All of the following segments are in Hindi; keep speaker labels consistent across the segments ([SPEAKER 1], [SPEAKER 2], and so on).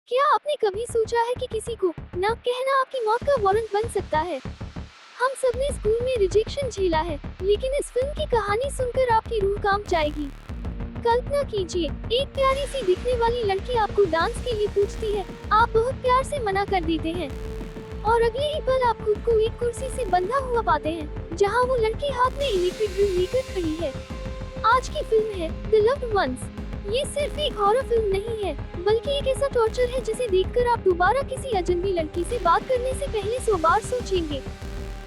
[SPEAKER 1] क्या आपने कभी सोचा है कि किसी को ना कहना आपकी मौत का वारंट बन सकता है? हम सबने स्कूल में रिजेक्शन झेला है, लेकिन इस फिल्म की कहानी सुनकर आपकी रूह कांप जाएगी। कल्पना कीजिए, एक प्यारी सी दिखने वाली लड़की आपको डांस के लिए पूछती है, आप बहुत प्यार से मना कर देते हैं, और अगले ही पल आप खुद को एक कुर्सी से बंधा हुआ पाते हैं, जहां वो लड़की हाथ में इलेक्ट्रिक ड्रिल लेकर खड़ी है। आज की फिल्म है द लव्ड वंस। ये सिर्फ एक हॉरर फिल्म नहीं है, बल्कि एक ऐसा टॉर्चर है जिसे देखकर आप दोबारा किसी अजनबी लड़की से बात करने से पहले 100 बार सोचेंगे।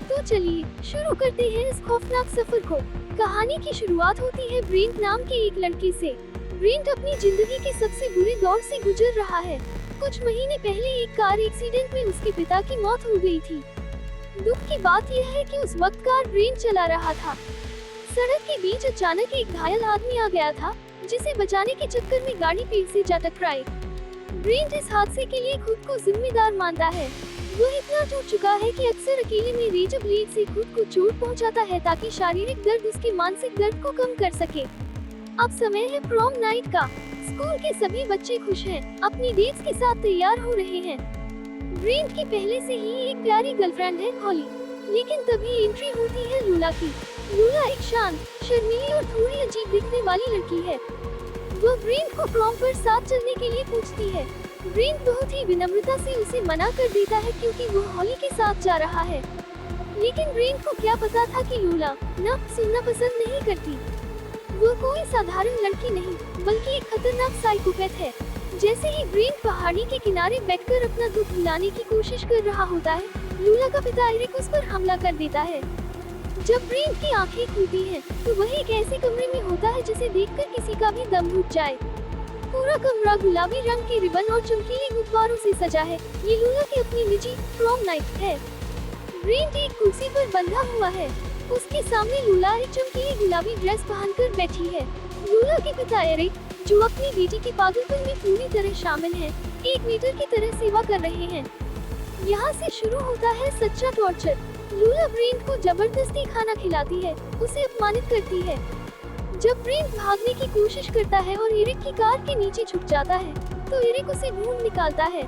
[SPEAKER 1] तो चलिए शुरू करते हैं इस खौफनाक सफर को। कहानी की शुरुआत होती है ब्रेंट नाम की एक लड़की से। ब्रेंट अपनी जिंदगी के सबसे बुरे दौर से गुजर रहा है। कुछ महीने पहले एक कार एक्सीडेंट में उसके पिता की मौत हो गई थी। दुख की बात यह है कि उस वक्त कार ब्रेंट चला रहा था। सड़क के बीच अचानक एक घायल आदमी आ गया था, जिसे बचाने के चक्कर में गाड़ी पेड़ से जा टकराई। ब्रेंट इस हादसे के लिए खुद को जिम्मेदार मानता है। वो इतना टूट चुका है कि अक्सर अकेले में रेजर ब्लेड से खुद को चोट पहुंचाता है ताकि शारीरिक दर्द उसके मानसिक दर्द को कम कर सके। अब समय है प्रॉम नाइट का। स्कूल के सभी बच्चे खुश हैं, अपनी डेट्स के साथ तैयार हो रहे हैं। ब्रेंट की पहले से ही एक प्यारी गर्लफ्रेंड है हॉली, लेकिन तभी एंट्री होती है लूला की। लूला एक शांत, शर्मीली और थोड़ी अजीब दिखने वाली लड़की है। वो ब्रेंट को प्रॉम पर साथ चलने के लिए पूछती है। ब्रेंट बहुत ही विनम्रता से उसे मना कर देता है क्योंकि वो हॉली के साथ जा रहा है। लेकिन ब्रेंट को क्या पता था कि लूला ना सुनना पसंद नहीं करती। वो कोई साधारण लड़की नहीं, बल्कि एक खतरनाक साइकोपैथ है। जैसे ही ब्रेंट पहाड़ी के किनारे बैठकर अपना दुख भुलाने की कोशिश कर रहा होता है, लूला का पिता एरिक उस पर हमला कर देता है। जब ब्रेंट की आंखें खुलती हैं, तो वह एक ऐसे कमरे में होता है जिसे देखकर किसी का भी दम घुट जाए। पूरा कमरा गुलाबी रंग के रिबन और चमकीले गुब्बारों से सजा है। ये लूला की अपनी निजी प्रॉम नाइट है। ब्रेंट एक कुर्सी पर बंधा हुआ है। उसके सामने लूला एक चमकीली गुलाबी ड्रेस पहनकर बैठी है। लूला के पिता एरिक, जो अपनी बेटी के पागलपन में पूरी तरह शामिल हैं, एक मीटर की तरह सेवा कर रहे हैं। यहाँ से शुरू होता है सच्चा टॉर्चर। लूला ब्रेंट को जबरदस्ती खाना खिलाती है, उसे अपमानित करती है। जब ब्रेंट भागने की कोशिश करता है और एरिक की कार के नीचे छुप जाता है, तो एरिक उसे ढूंढ निकालता है।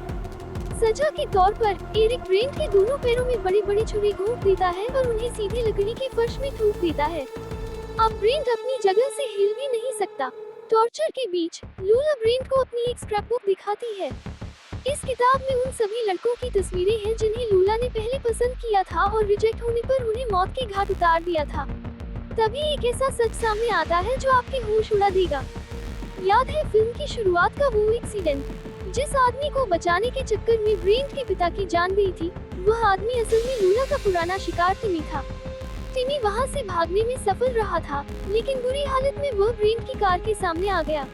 [SPEAKER 1] सजा के तौर पर एरिक ब्रेंट के दोनों पैरों में बड़ी-बड़ी छुरी घोंप देता है और उन्हें सीधे लकड़ी के फर्श में ठोक देता है। अब ब्रेंट अपनी जगह से हिल भी नहीं सकता। टॉर्चर के बीच लूला ब्रेंट को अपनी एक स्क्रैपबुक दिखाती है। इस किताब में उन सभी लड़कों की तस्वीरें हैं जिन्हें लूला ने पहले पसंद किया था और रिजेक्ट होने पर उन्हें मौत के घाट उतार दिया था। तभी एक ऐसा सच सामने आता है जो आपके होश उड़ा देगा। याद है फिल्म की शुरुआत का वो एक्सीडेंट? जिस आदमी को बचाने के चक्कर में ब्रेंट के पिता की जान गई थी, वह आदमी असल में लूला का पुराना शिकार टिमी था। टिमी वहाँ से भागने में सफल रहा था, लेकिन बुरी हालत में वह ब्रेंट की कार के सामने आ गया।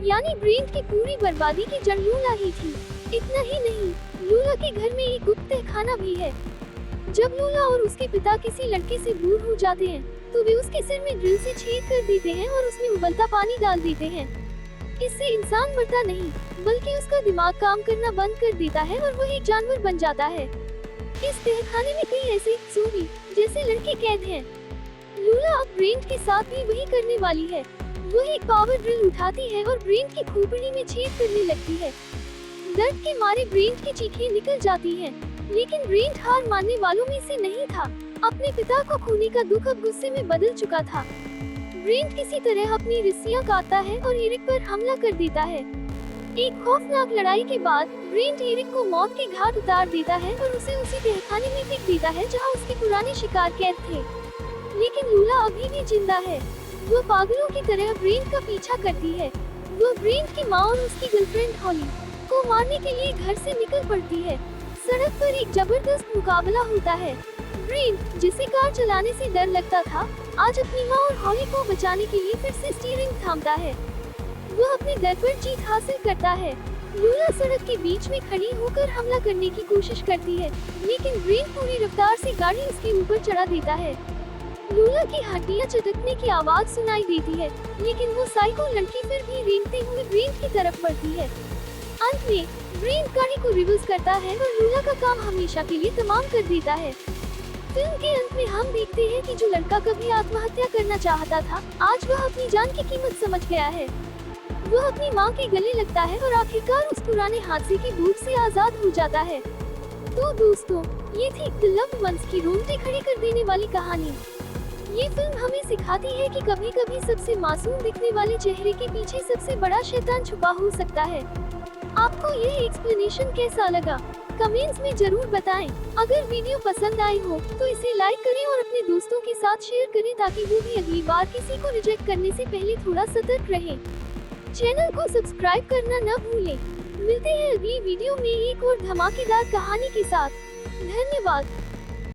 [SPEAKER 1] यानी ब्रेंट की पूरी बर्बादी की जड़ लूला ही थी। इतना ही नहीं, लूला के घर में एक गुप्त तहखाना भी है। जब लूला और उसके पिता किसी लड़के से दूर हो जाते हैं, तो वे उसके सिर में ड्रिल से छेद कर देते हैं और उसमें उबलता पानी डाल देते हैं। इससे इंसान मरता नहीं, बल्कि उसका दिमाग काम करना बंद कर देता है और वह एक जानवर बन जाता है। इस तहखाने में कई ऐसे ज़ोंबी जैसे लड़के कैद हैं। लूला अब ब्रेंट के साथ भी वही करने वाली है। वह एक पावर ड्रिल उठाती है और ब्रेंट की खोपड़ी में छेद करने लगती है। दर्द के मारे ब्रेंट की चीखें निकल जाती हैं, लेकिन ब्रेंट हार मानने वालों में से नहीं था। अपने पिता को खोने का दुख अब गुस्से में बदल चुका था। ब्रेंट किसी तरह अपनी रस्सियां काटता है और एरिक पर हमला कर देता है। एक खौफनाक लड़ाई के बाद ब्रेंट एरिक को मौत के घाट उतार देता है और उसे उसी तहखाने में फेंक देता है जहां उसके पुराने शिकार कैद थे। लेकिन लूला अभी भी जिंदा है। वो पागलों की तरह ब्रेंट का पीछा करती है। वो ब्रेंट की माँ और उसकी गर्लफ्रेंड हॉली को मारने के लिए घर से निकल पड़ती है। सड़क पर एक जबरदस्त मुकाबला होता है। ब्रेंट, जिसे कार चलाने से डर लगता था, आज अपनी माँ और हॉली को बचाने के लिए फिर से स्टीयरिंग थामता है। वह अपने डर पर जीत हासिल करता है। लूला सड़क के बीच में खड़ी होकर हमला करने की कोशिश करती है, लेकिन ब्रेंट पूरी रफ्तार से गाड़ी उसके ऊपर चढ़ा देता है। लूला की हड्डियां चटकने की आवाज सुनाई देती है, लेकिन वो साइको लड़की फिर भी रेंगते हुए ब्रेंट की तरफ बढ़ती है। अंत में ब्रेंट गाड़ी को रिवर्स करता है और लूला का काम हमेशा के लिए तमाम कर देता है। फिल्म के अंत में हम देखते हैं कि जो लड़का कभी आत्महत्या करना चाहता था, आज वह अपनी जान की कीमत समझ गया है। वह अपनी माँ के गले लगता है और आखिरकार उस पुराने हादसे की भूत से आजाद हो जाता है। तो दोस्तों, ये थी द लव्ड वंस की रोंगटे खड़े कर देने वाली कहानी। ये फिल्म हमें सिखाती है कि कभी-कभी सबसे मासूम दिखने वाले चेहरे के पीछे सबसे बड़ा शैतान छुपा हो सकता है। आपको यह एक्सप्लेनेशन कैसा लगा? कमेंट्स में जरूर बताएं। अगर वीडियो पसंद आई हो तो इसे लाइक करें और अपने दोस्तों के साथ शेयर करें ताकि वो भी अगली बार किसी को रिजेक्ट करने से पहले थोड़ा सतर्क रहें। चैनल को सब्सक्राइब करना न भूलें। मिलते हैं अगली वीडियो में एक और धमाकेदार कहानी के साथ। धन्यवाद।